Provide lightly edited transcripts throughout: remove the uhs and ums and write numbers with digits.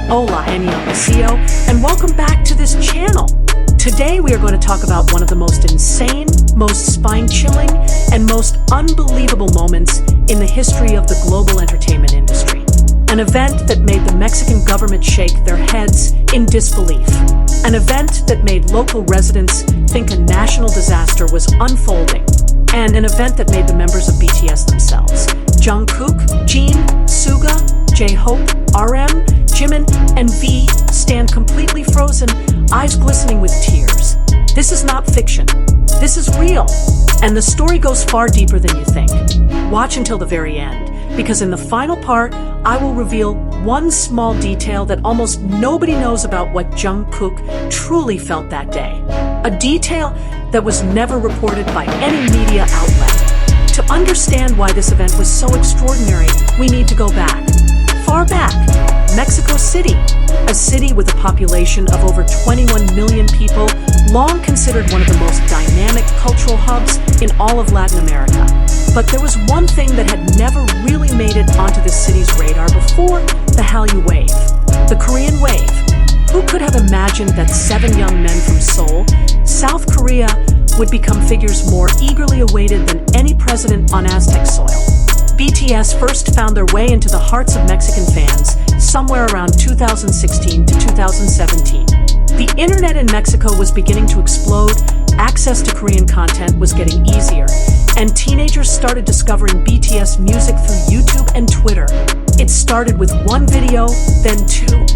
Hola, annyeonghaseyo, and welcome back to this channel. Today we are going to talk about one of the most insane, most spine-chilling, and most unbelievable moments in the history of the global entertainment industry. An event that made the Mexican government shake their heads in disbelief. An event that made local residents think a national disaster was unfolding. And an event that made the members of BTS themselves, Jungkook, Jin, Suga, J-Hope, RM, Jimin, and V, stand completely frozen, eyes glistening with tears. This is not fiction. This is real. And the story goes far deeper than you think. Watch until the very end, because in the final part, I will reveal one small detail that almost nobody knows about what Jungkook truly felt that day. A detail that was never reported by any media outlet. To understand why this event was so extraordinary, we need to go back. Far back, Mexico City, a city with a population of over 21 million people, long considered one of the most dynamic cultural hubs in all of Latin America. But there was one thing that had never really made it onto the city's radar before: the Hallyu Wave, the Korean Wave. Who could have imagined that 7 young men from Seoul, South Korea, would become figures more eagerly awaited than any president on Aztec soil? BTS first found their way into the hearts of Mexican fans somewhere around 2016 to 2017. The internet in Mexico was beginning to explode, access to Korean content was getting easier, and teenagers started discovering BTS music through YouTube and Twitter. It started with one video, then two,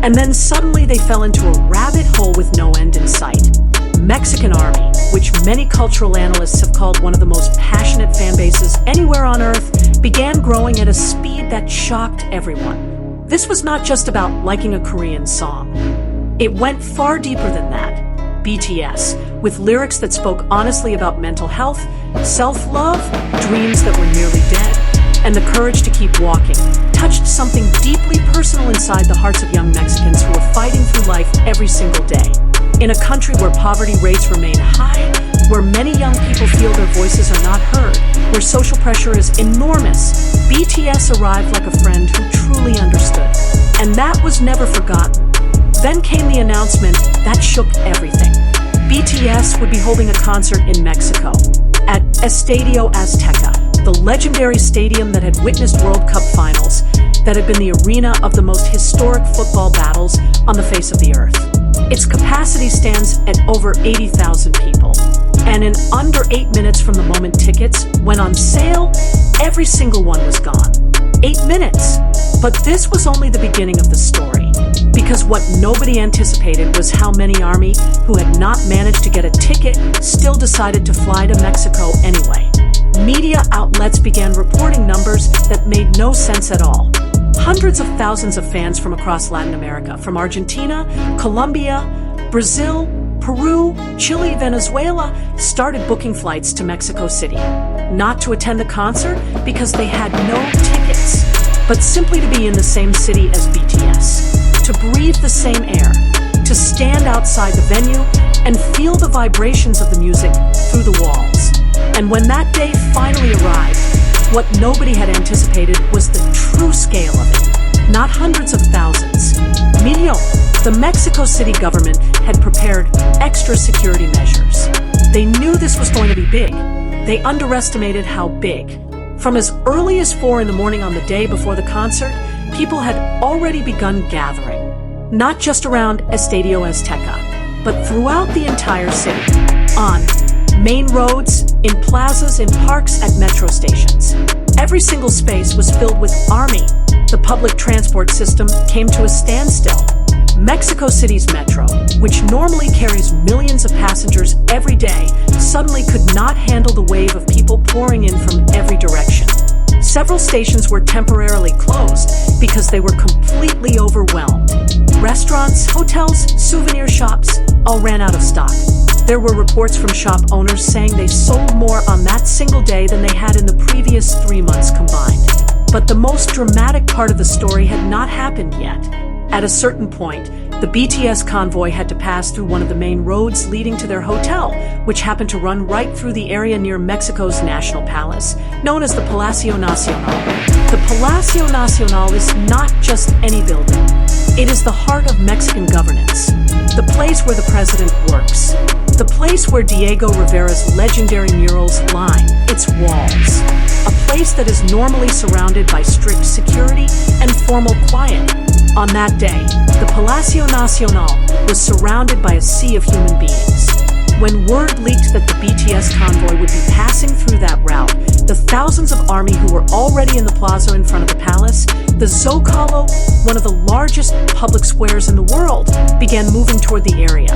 and then suddenly they fell into a rabbit hole with no end in sight. Mexican Army, which many cultural analysts have called one of the most passionate fan bases anywhere on Earth, began growing at a speed that shocked everyone. This was not just about liking a Korean song. It went far deeper than that. BTS, with lyrics that spoke honestly about mental health, self-love, dreams that were nearly dead, and the courage to keep walking, touched something deeply personal inside the hearts of young Mexicans who were fighting through life every single day. In a country where poverty rates remain high, where many young people feel their voices are not heard, where social pressure is enormous, BTS arrived like a friend who truly understood. And that was never forgotten. Then came the announcement that shook everything. BTS would be holding a concert in Mexico, at Estadio Azteca, the legendary stadium that had witnessed World Cup finals, that had been the arena of the most historic football battles on the face of the earth. Its capacity stands at over 80,000 people. And in under 8 minutes from the moment tickets went on sale, every single one was gone. 8 minutes! But this was only the beginning of the story. Because what nobody anticipated was how many ARMY, who had not managed to get a ticket, still decided to fly to Mexico anyway. Media outlets began reporting numbers that made no sense at all. Hundreds of thousands of fans from across Latin America, from Argentina, Colombia, Brazil, Peru, Chile, Venezuela, started booking flights to Mexico City. Not to attend the concert because they had no tickets, but simply to be in the same city as BTS, to breathe the same air, to stand outside the venue and feel the vibrations of the music through the walls. And when that day finally arrived, what nobody had anticipated was the true scale of it. Not hundreds of thousands. Million. The Mexico City government had prepared extra security measures. They knew this was going to be big. They underestimated how big. From as early as 4 in the morning on the day before the concert, people had already begun gathering. Not just around Estadio Azteca, but throughout the entire city. On main roads, in plazas, in parks, at metro stations. Every single space was filled with ARMY. The public transport system came to a standstill. Mexico City's metro, which normally carries millions of passengers every day, suddenly could not handle the wave of people pouring in from every direction. Several stations were temporarily closed because they were completely overwhelmed. Restaurants, hotels, souvenir shops all ran out of stock. There were reports from shop owners saying they sold more on that single day than they had in the previous 3 months combined. But the most dramatic part of the story had not happened yet. At a certain point, the BTS convoy had to pass through one of the main roads leading to their hotel, which happened to run right through the area near Mexico's National Palace, known as the Palacio Nacional. The Palacio Nacional is not just any building. It is the heart of Mexican governance, the place where the president works, the place where Diego Rivera's legendary murals line its walls, a place that is normally surrounded by strict security and formal quiet. On that day, the Palacio Nacional was surrounded by a sea of human beings. When word leaked that the BTS convoy would be passing through that route, the thousands of army who were already in the plaza in front of the palace, the Zocalo, one of the largest public squares in the world, began moving toward the area.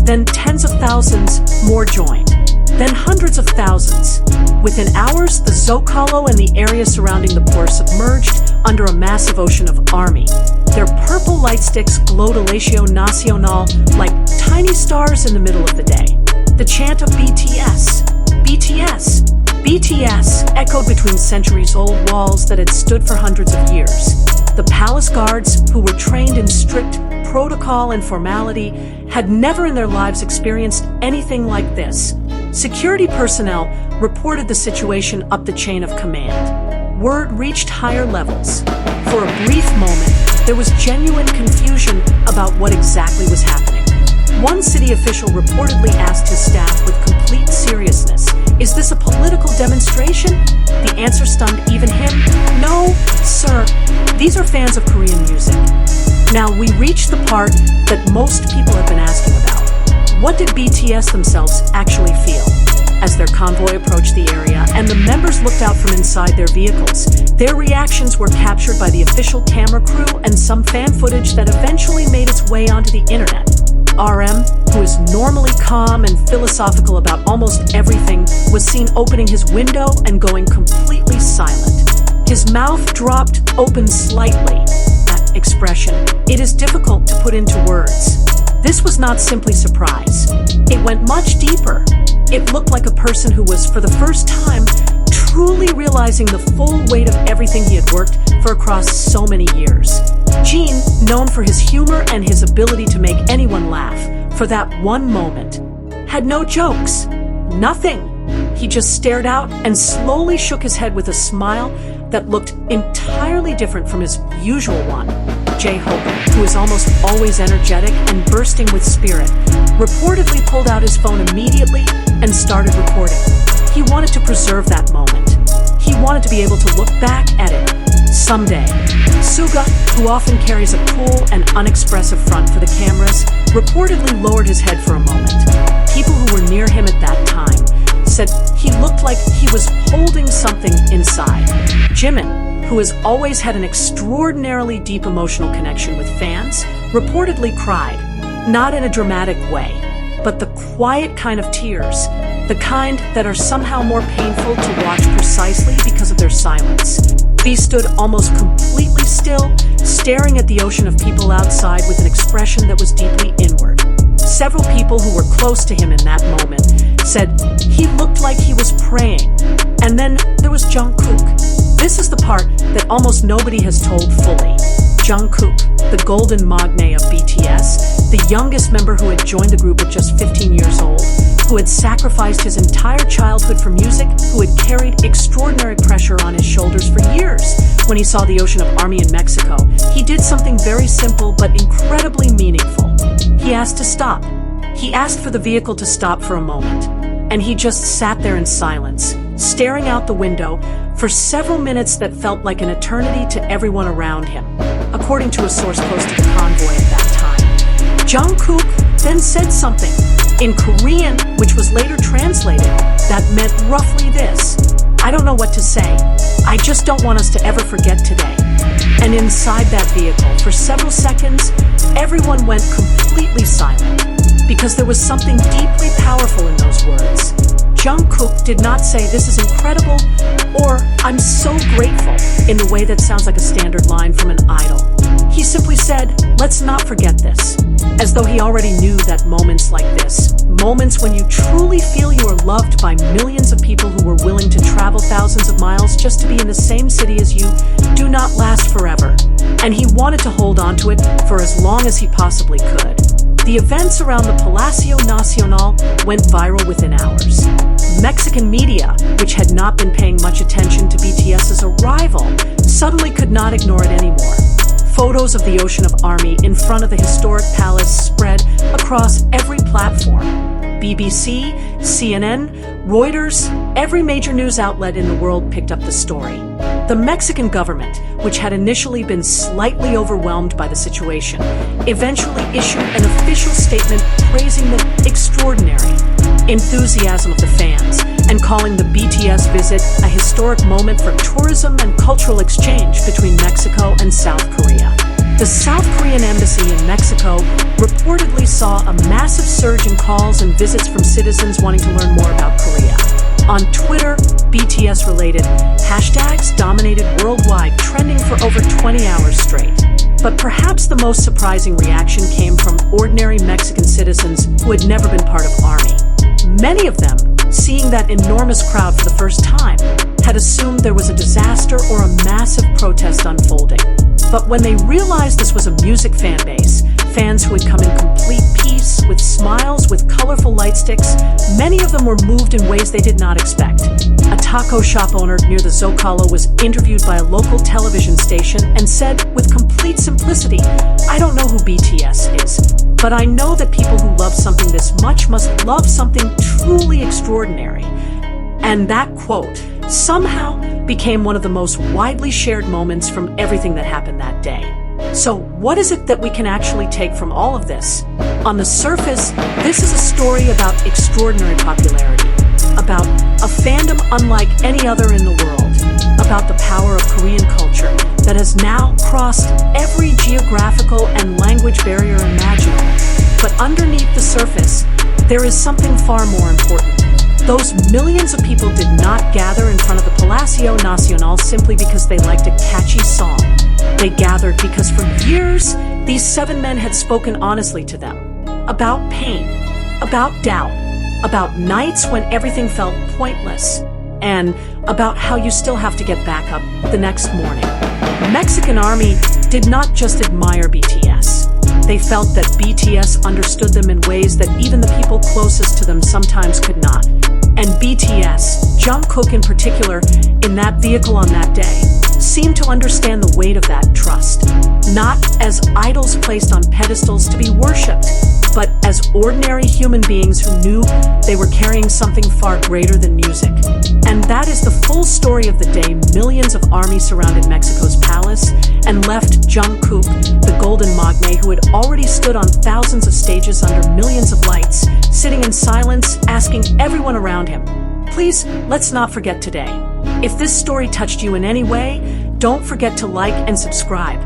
Then tens of thousands more joined. Then hundreds of thousands. Within hours, the Zocalo and the area surrounding the port submerged under a massive ocean of army. Their purple light sticks glowed Palacio Nacional like tiny stars in the middle of the day. The chant of BTS, BTS, BTS echoed between centuries-old walls that had stood for hundreds of years. The palace guards, who were trained in strict protocol and formality, had never in their lives experienced anything like this. Security personnel reported the situation up the chain of command. Word reached higher levels. For a brief moment, there was genuine confusion about what exactly was happening. One city official reportedly asked his staff with complete seriousness, "Is this a political demonstration?" The answer stunned even him. "No, sir, these are fans of Korean music." Now we reach the part that most people have been asking about. What did BTS themselves actually feel? As their convoy approached the area and the members looked out from inside their vehicles, their reactions were captured by the official camera crew and some fan footage that eventually made its way onto the internet. RM, who is normally calm and philosophical about almost everything, was seen opening his window and going completely silent. His mouth dropped open slightly. That expression, it is difficult to put into words. This was not simply surprise. It went much deeper. It looked like a person who was, for the first time, truly realizing the full weight of everything he had worked for across so many years. Jin, known for his humor and his ability to make anyone laugh, for that one moment, had no jokes. Nothing. He just stared out and slowly shook his head with a smile that looked entirely different from his usual one. Jungkook, who is almost always energetic and bursting with spirit, reportedly pulled out his phone immediately and started recording. He wanted to preserve that moment. He wanted to be able to look back at it someday. Suga, who often carries a cool and unexpressive front for the cameras, reportedly lowered his head for a moment. People who were near him at that time said he looked like he was holding something inside. Jimin, who has always had an extraordinarily deep emotional connection with fans, reportedly cried, not in a dramatic way, but the quiet kind of tears, the kind that are somehow more painful to watch precisely because of their silence. V stood almost completely still, staring at the ocean of people outside with an expression that was deeply inward. Several people who were close to him in that moment said he looked like he was praying. And then there was Jungkook. This is the part that almost nobody has told fully. Jungkook, the golden magne of BTS, the youngest member who had joined the group at just 15 years old, who had sacrificed his entire childhood for music, who had carried extraordinary pressure on his shoulders for years. When he saw the ocean of army in Mexico, he did something very simple but incredibly meaningful. He asked to stop. He asked for the vehicle to stop for a moment. And he just sat there in silence, staring out the window for several minutes that felt like an eternity to everyone around him, according to a source close to the convoy at that time. Jungkook then said something in Korean, which was later translated, that meant roughly this: "I don't know what to say. I just don't want us to ever forget today." And inside that vehicle, for several seconds, everyone went completely silent, because there was something deeply powerful in those words. Jungkook did not say, "This is incredible," or "I'm so grateful," in the way that sounds like a standard line from an idol. He simply said, "Let's not forget this," as though he already knew that moments like this, moments when you truly feel you are loved by millions of people who were willing to travel thousands of miles just to be in the same city as you, do not last forever. And he wanted to hold on to it for as long as he possibly could. The events around the Palacio Nacional went viral within hours. Mexican media, which had not been paying much attention to BTS's arrival, suddenly could not ignore it anymore. Photos of the Ocean of Army in front of the historic palace spread across every platform. BBC, CNN, Reuters, every major news outlet in the world picked up the story. The Mexican government, which had initially been slightly overwhelmed by the situation, eventually issued an official statement praising the extraordinary enthusiasm of the fans and calling the BTS visit a historic moment for tourism and cultural exchange between Mexico and South Korea. The South Korean embassy in Mexico reportedly saw a massive surge in calls and visits from citizens wanting to learn more about Korea. On Twitter, BTS-related hashtags dominated worldwide, trending for over 20 hours straight. But perhaps the most surprising reaction came from ordinary Mexican citizens who had never been part of ARMY. Many of them, seeing that enormous crowd for the first time, had assumed there was a disaster or a massive protest unfolding. But when they realized this was a music fan base, fans who had come in complete peace, with smiles, with colorful light sticks, many of them were moved in ways they did not expect. A taco shop owner near the Zocalo was interviewed by a local television station and said, with complete simplicity, "I don't know who BTS is, but I know that people who love something this much must love something truly extraordinary." And that quote somehow became one of the most widely shared moments from everything that happened that day. So what is it that we can actually take from all of this? On the surface, this is a story about extraordinary popularity, about a fandom unlike any other in the world, about the power of Korean culture that has now crossed every geographical and language barrier imaginable. But underneath the surface, there is something far more important. Those millions of people did not gather in front of the Palacio Nacional simply because they liked a catchy song. They gathered because for years, these 7 men had spoken honestly to them about pain, about doubt, about nights when everything felt pointless, and about how you still have to get back up the next morning. Mexican ARMY did not just admire BTS. They felt that BTS understood them in ways that even the people closest to them sometimes could not. And BTS, Jungkook in particular, in that vehicle on that day, seemed to understand the weight of that trust. Not as idols placed on pedestals to be worshipped, but as ordinary human beings who knew they were carrying something far greater than music. And that is the full story of the day. Millions of ARMY surrounded Mexico's palace and left Jungkook, the golden magne who had already stood on thousands of stages under millions of lights, sitting in silence, asking everyone around him, "Please, let's not forget today." If this story touched you in any way, don't forget to like and subscribe.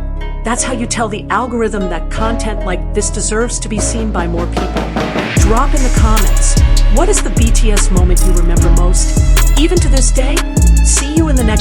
That's how you tell the algorithm that content like this deserves to be seen by more people. Drop in the comments, what is the BTS moment you remember most? Even to this day, see you in the next